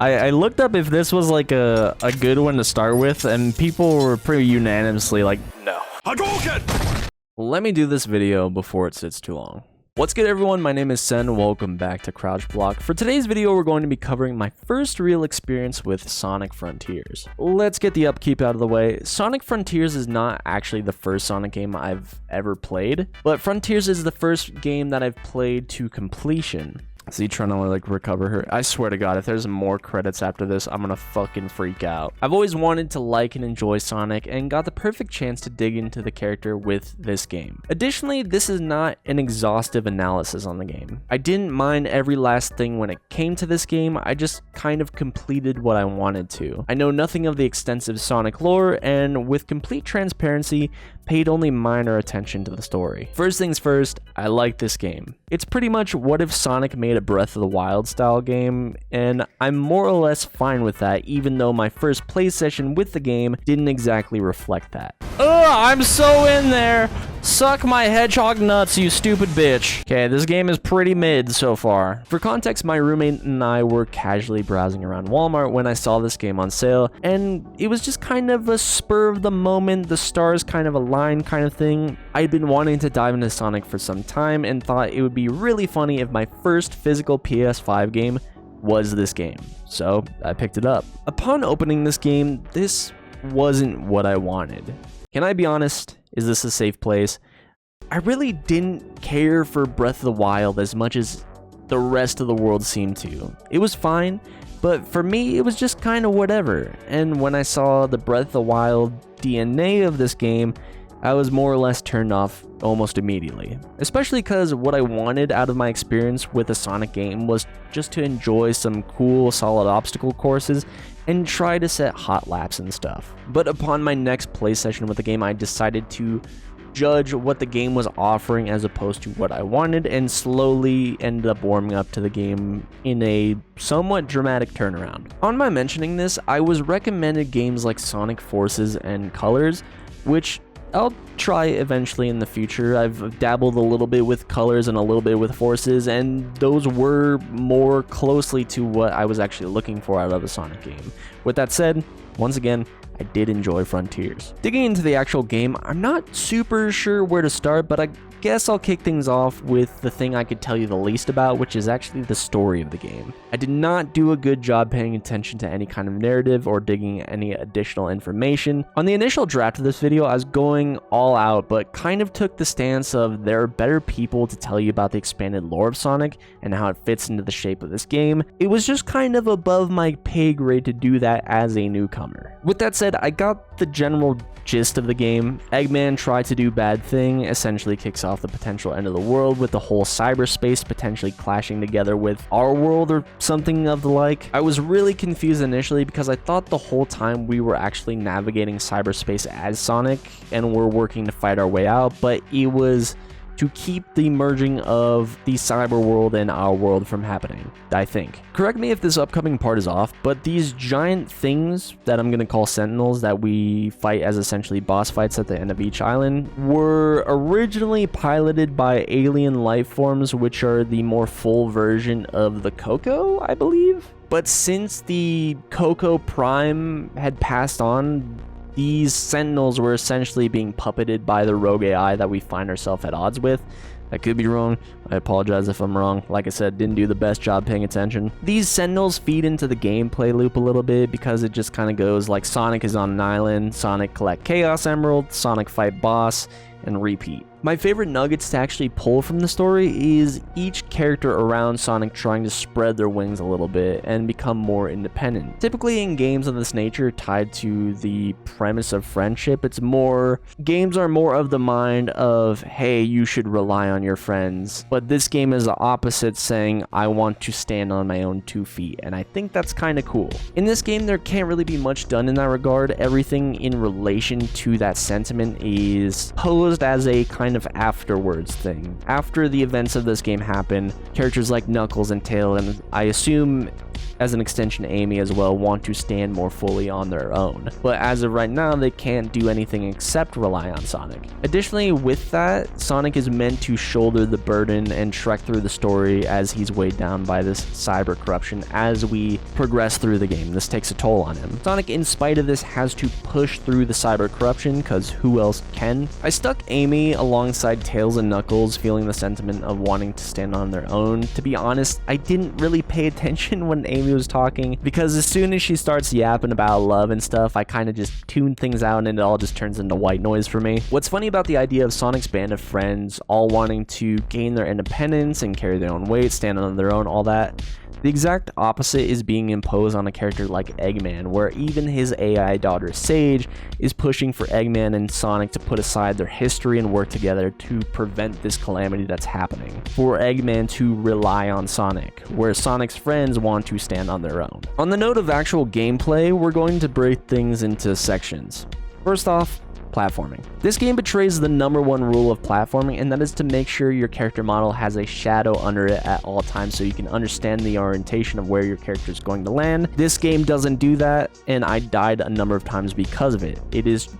I looked up if this was like a good one to start with, and people were pretty unanimously like, no. Hadouken! Let me do this video before it sits too long. What's good, everyone? My name is Sen. Welcome back to Crouch Block. For today's video, we're going to be covering my first real experience with Sonic Frontiers. Let's get the upkeep out of the way. Sonic Frontiers is not actually the first Sonic game I've ever played, but Frontiers is the first game that I've played to completion. Is he trying to like recover her? I swear to God, if there's more credits after this, I'm gonna fucking freak out. I've always wanted to like and enjoy Sonic and got the perfect chance to dig into the character with this game. Additionally, this is not an exhaustive analysis on the game. I didn't mind every last thing when it came to this game, I just kind of completed what I wanted to. I know nothing of the extensive Sonic lore, and with complete transparency, paid only minor attention to the story. First things first, I like this game. It's pretty much what if Sonic made a Breath of the Wild style game, and I'm more or less fine with that, even though my first play session with the game didn't exactly reflect that. Ugh, I'm so in there! Suck my hedgehog nuts, you stupid bitch. Okay, this game is pretty mid so far. For context, my roommate and I were casually browsing around Walmart when I saw this game on sale, and it was just kind of a spur of the moment, the stars kind of aligned kind of thing. I'd been wanting to dive into Sonic for some time and thought it would be really funny if my first physical PS5 game was this game. So I picked it up. Upon opening this game, this wasn't what I wanted. Can I be honest? Is this a safe place? I really didn't care for Breath of the Wild as much as the rest of the world seemed to. It was fine, but for me, it was just kind of whatever. And when I saw the Breath of the Wild DNA of this game, I was more or less turned off almost immediately. Especially because what I wanted out of my experience with a Sonic game was just to enjoy some cool, solid obstacle courses and try to set hot laps and stuff. But upon my next play session with the game, I decided to judge what the game was offering as opposed to what I wanted, and slowly ended up warming up to the game in a somewhat dramatic turnaround. On my mentioning this, I was recommended games like Sonic Forces and Colors, which I'll try eventually in the future. I've dabbled a little bit with Colors and a little bit with Forces, and those were more closely to what I was actually looking for out of a Sonic game. With that said, once again, I did enjoy Frontiers. Digging into the actual game, I'm not super sure where to start, but I guess I'll kick things off with the thing I could tell you the least about, which is actually the story of the game. I did not do a good job paying attention to any kind of narrative or digging any additional information. On the initial draft of this video, I was going all out, but kind of took the stance of there are better people to tell you about the expanded lore of Sonic and how it fits into the shape of this game. It was just kind of above my pay grade to do that as a newcomer. With that said, I got the general gist of the game. Eggman tried to do bad thing, essentially kicks off the potential end of the world with the whole cyberspace potentially clashing together with our world or something of the like. I was really confused initially because I thought the whole time we were actually navigating cyberspace as Sonic and we're working to fight our way out, but it was to keep the merging of the cyber world and our world from happening, I think. Correct me if this upcoming part is off, but these giant things that I'm gonna call Sentinels that we fight as essentially boss fights at the end of each island were originally piloted by alien life forms, which are the more full version of the Coco, I believe. But since the Coco Prime had passed on, these Sentinels were essentially being puppeted by the rogue AI that we find ourselves at odds with. I could be wrong. I apologize if I'm wrong. Like I said, didn't do the best job paying attention. These Sentinels feed into the gameplay loop a little bit because it just kind of goes like Sonic is on an island, Sonic collect Chaos Emerald, Sonic fight boss, and repeat. My favorite nuggets to actually pull from the story is each character around Sonic trying to spread their wings a little bit and become more independent. Typically in games of this nature tied to the premise of friendship, games are more of the mind of, hey, you should rely on your friends. But this game is the opposite, saying, I want to stand on my own 2 feet, and I think that's kind of cool. In this game, there can't really be much done in that regard. Everything in relation to that sentiment is posed as a kind of afterwards thing. After the events of this game happen, characters like Knuckles and Tail, and I assume as an extension Amy as well, want to stand more fully on their own. But as of right now, they can't do anything except rely on Sonic. Additionally, with that, Sonic is meant to shoulder the burden and trek through the story as he's weighed down by this cyber corruption as we progress through the game. This takes a toll on him. Sonic, in spite of this, has to push through the cyber corruption, because who else can? I stuck Amy alongside Tails and Knuckles, feeling the sentiment of wanting to stand on their own. To be honest, I didn't really pay attention when Amy was talking, because as soon as she starts yapping about love and stuff, I kind of just tune things out and it all just turns into white noise for me. What's funny about the idea of Sonic's band of friends all wanting to gain their independence and carry their own weight, stand on their own, all that, the exact opposite is being imposed on a character like Eggman, where even his AI daughter Sage is pushing for Eggman and Sonic to put aside their history and work together to prevent this calamity that's happening. For Eggman to rely on Sonic, where Sonic's friends want to stand on their own. On the note of actual gameplay, we're going to break things into sections. First off, platforming. This game betrays the #1 rule of platforming, and that is to make sure your character model has a shadow under it at all times so you can understand the orientation of where your character is going to land. This game doesn't do that, and I died a number of times because of it.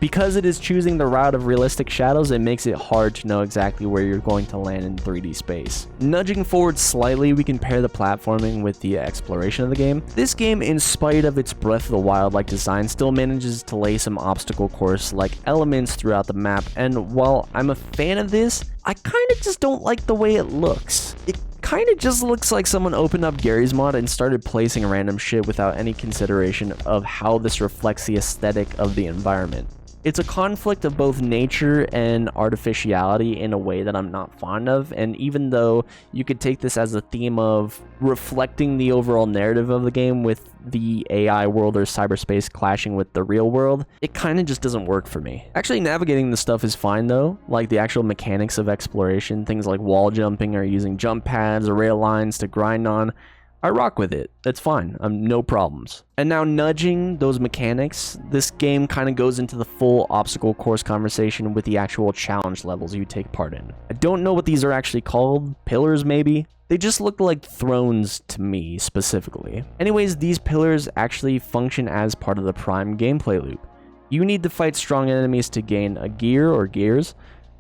Because it is choosing the route of realistic shadows, it makes it hard to know exactly where you're going to land in 3D space. Nudging forward slightly, we can pair the platforming with the exploration of the game. This game, in spite of its Breath of the Wild-like design, still manages to lay some obstacle course-like elements throughout the map, and while I'm a fan of this, I kind of just don't like the way it looks. It kind of just looks like someone opened up Gary's Mod and started placing random shit without any consideration of how this reflects the aesthetic of the environment. It's a conflict of both nature and artificiality in a way that I'm not fond of, and even though you could take this as a theme of reflecting the overall narrative of the game with the AI world or cyberspace clashing with the real world, it kind of just doesn't work for me. Actually, navigating the stuff is fine though, like the actual mechanics of exploration, things like wall jumping or using jump pads or rail lines to grind on. I rock with it. It's fine. No problems. And now nudging those mechanics, this game kind of goes into the full obstacle course conversation with the actual challenge levels you take part in. I don't know what these are actually called. Pillars, maybe? They just look like thrones to me, specifically. Anyways, these pillars actually function as part of the Prime gameplay loop. You need to fight strong enemies to gain a gear or gears.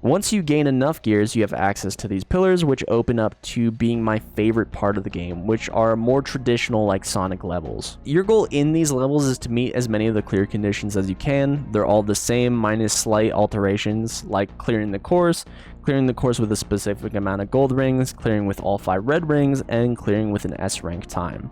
Once you gain enough gears, you have access to these pillars, which open up to being my favorite part of the game, which are more traditional like Sonic levels. Your goal in these levels is to meet as many of the clear conditions as you can. They're all the same, minus slight alterations, like clearing the course with a specific amount of gold rings, clearing with all 5 red rings, and clearing with an S rank time.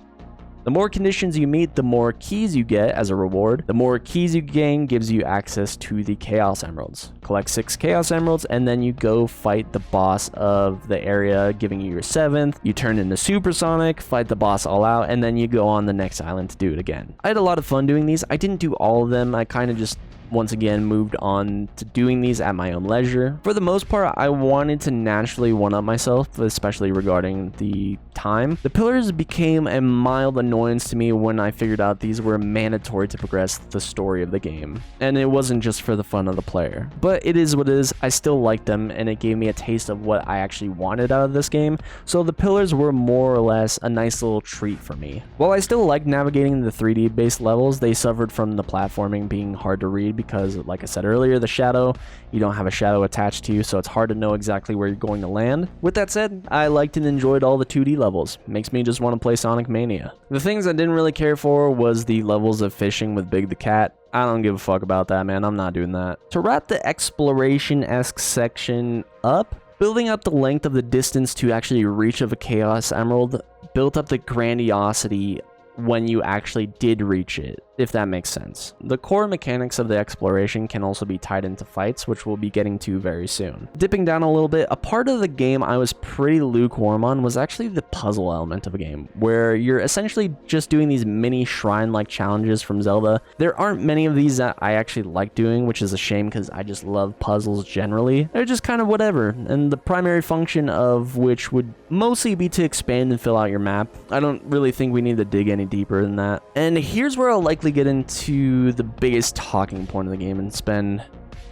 The more conditions you meet, the more keys you get as a reward. The more keys you gain gives you access to the Chaos Emeralds. Collect 6 Chaos Emeralds, and then you go fight the boss of the area, giving you your 7th. You turn into Super Sonic, fight the boss all out, and then you go on the next island to do it again. I had a lot of fun doing these. I didn't do all of them. I kind of just once again moved on to doing these at my own leisure. For the most part, I wanted to naturally one-up myself, especially regarding the time. The pillars became a mild annoyance to me when I figured out these were mandatory to progress the story of the game, and it wasn't just for the fun of the player. But it is what it is. I still liked them, and it gave me a taste of what I actually wanted out of this game, so the pillars were more or less a nice little treat for me. While I still liked navigating the 3D based levels, they suffered from the platforming being hard to read because, like I said earlier, the shadow, you don't have a shadow attached to you, so it's hard to know exactly where you're going to land. With that said, I liked and enjoyed all the 2D levels. Makes me just want to play Sonic Mania. The things I didn't really care for was the levels of fishing with Big the Cat. I don't give a fuck about that, man. I'm not doing that. To wrap the exploration-esque section up, building up the length of the distance to actually reach of a Chaos Emerald built up the grandiosity when you actually did reach it, if that makes sense. The core mechanics of the exploration can also be tied into fights, which we'll be getting to very soon. Dipping down a little bit, a part of the game I was pretty lukewarm on was actually the puzzle element of a game, where you're essentially just doing these mini shrine-like challenges from Zelda. There aren't many of these that I actually like doing, which is a shame because I just love puzzles generally. They're just kind of whatever, and the primary function of which would mostly be to expand and fill out your map. I don't really think we need to dig any deeper than that. And here's where I'll likely get into the biggest talking point of the game and spend,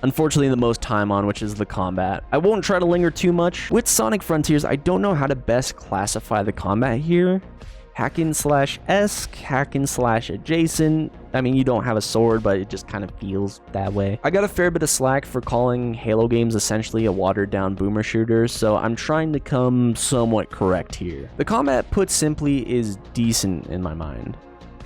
unfortunately, the most time on, which is the combat. I won't try to linger too much. With Sonic Frontiers, I don't know how to best classify the combat here. hack-and-slash-esque, hack-and-slash adjacent. I mean, you don't have a sword, but it just kind of feels that way. I got a fair bit of slack for calling Halo games essentially a watered-down boomer shooter, so I'm trying to come somewhat correct here. The combat, put simply, is decent in my mind.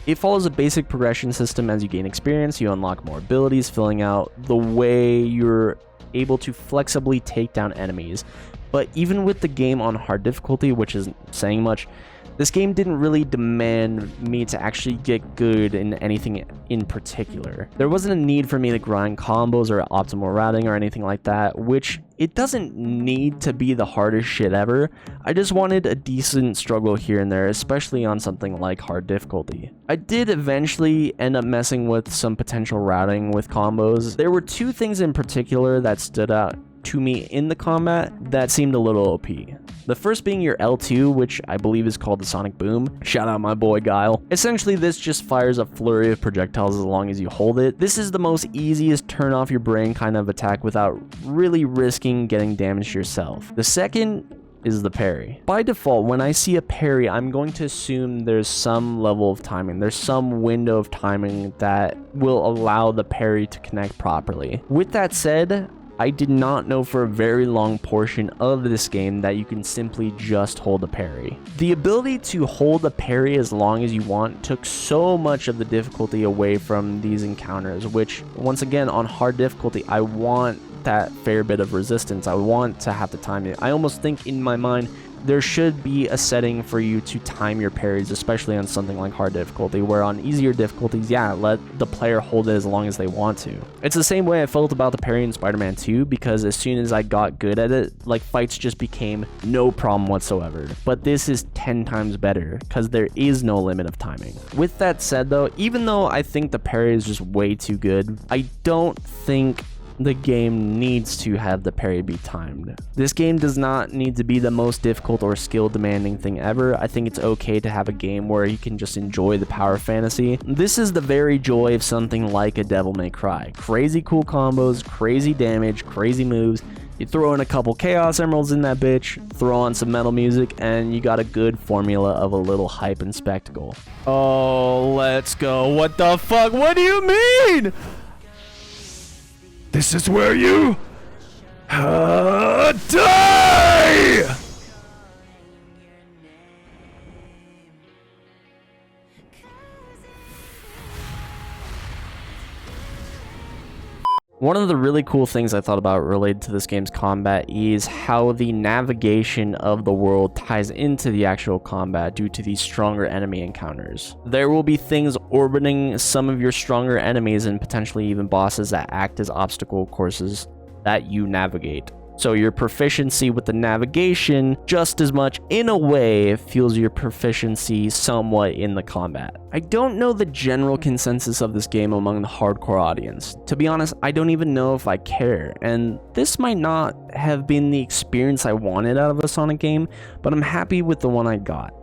It follows a basic progression system. As you gain experience, you unlock more abilities, filling out the way you're able to flexibly take down enemies. But even with the game on hard difficulty, which isn't saying much, this game didn't really demand me to actually get good in anything in particular. There wasn't a need for me to grind combos or optimal routing or anything like that, which it doesn't need to be the hardest shit ever. I just wanted a decent struggle here and there, especially on something like hard difficulty. I did eventually end up messing with some potential routing with combos. There were two things in particular that stood out to me in the combat that seemed a little OP. The first being your L2, which I believe is called the Sonic Boom. Shout out my boy Guile. Essentially, this just fires a flurry of projectiles as long as you hold it. This is the most easiest turn off your brain kind of attack without really risking getting damaged yourself. The second is the parry. By default, when I see a parry, I'm going to assume there's some level of timing. There's some window of timing that will allow the parry to connect properly. With that said, I did not know for a very long portion of this game that you can simply just hold a parry. The ability to hold a parry as long as you want took so much of the difficulty away from these encounters, which, once again, on hard difficulty, I want that fair bit of resistance. I want to have to time it. I almost think in my mind there should be a setting for you to time your parries, especially on something like hard difficulty, where on easier difficulties, yeah, let the player hold it as long as they want to. It's the same way I felt about the parry in Spider-Man 2, because as soon as I got good at it, like, fights just became no problem whatsoever. But this is 10 times better, because there is no limit of timing. With that said though, even though I think the parry is just way too good, I don't think the game needs to have the parry be timed. This game does not need to be the most difficult or skill demanding thing ever. I think it's okay to have a game where you can just enjoy the power fantasy. This is the very joy of something like a Devil May Cry. Crazy cool combos, crazy damage, crazy moves. You throw in a couple Chaos Emeralds in that bitch, throw on some metal music, and you got a good formula of a little hype and spectacle. Oh, let's go. What the fuck? What do you mean? This is where you die! One of the really cool things I thought about related to this game's combat is how the navigation of the world ties into the actual combat due to these stronger enemy encounters. There will be things orbiting some of your stronger enemies and potentially even bosses that act as obstacle courses that you navigate. So your proficiency with the navigation just as much, in a way, fuels your proficiency somewhat in the combat. I don't know the general consensus of this game among the hardcore audience. To be honest, I don't even know if I care, and this might not have been the experience I wanted out of a Sonic game, but I'm happy with the one I got.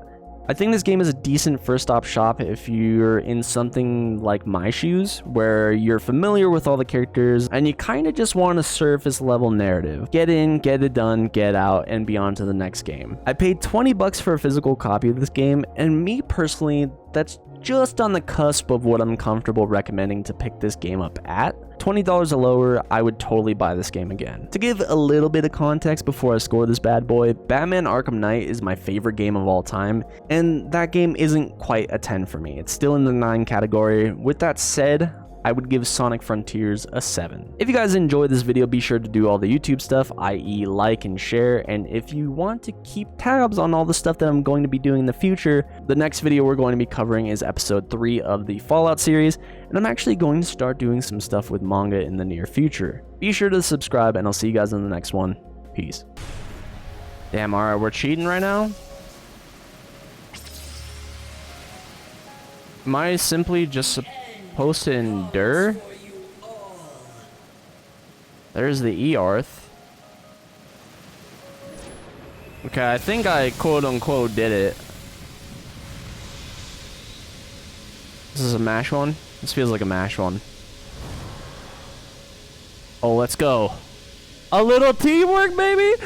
I think this game is a decent first stop shop if you're in something like my shoes, where you're familiar with all the characters and you kind of just want a surface level narrative. Get in, get it done, get out, and be on to the next game. I paid $20 for a physical copy of this game, and me personally, that's just on the cusp of what I'm comfortable recommending to pick this game up at. $20 or lower, I would totally buy this game again. To give a little bit of context before I score this bad boy, Batman Arkham Knight is my favorite game of all time, and that game isn't quite a 10 for me. It's still in the 9 category. With that said, I would give Sonic Frontiers a 7. If you guys enjoyed this video, be sure to do all the YouTube stuff, i.e. like and share, and if you want to keep tabs on all the stuff that I'm going to be doing in the future, the next video we're going to be covering is episode 3 of the Fallout series, and I'm actually going to start doing some stuff with manga in the near future. Be sure to subscribe, and I'll see you guys in the next one. Peace. Damn, alright, we're cheating right now? Am I simply just supposed to endure? There's the Earth. Okay, I think I quote-unquote did it. This is a MASH one? This feels like a MASH one. Oh, let's go. A little teamwork, baby!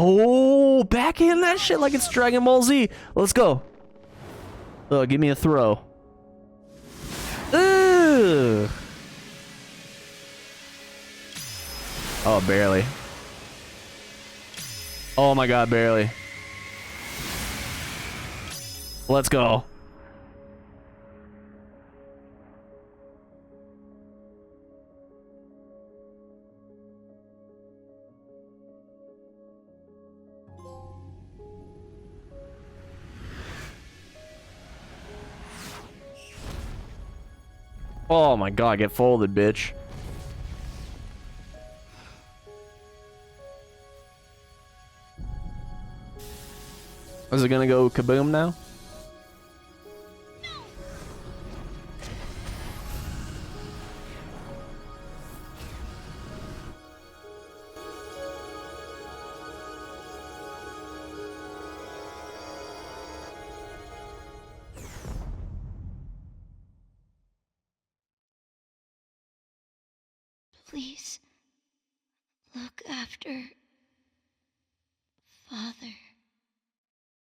Oh, backhand that shit like it's Dragon Ball Z. Let's go. Oh, give me a throw. Ugh. Oh, barely. Oh my god, barely. Let's go. Oh my god, get folded, bitch. Is it gonna go kaboom now? Please.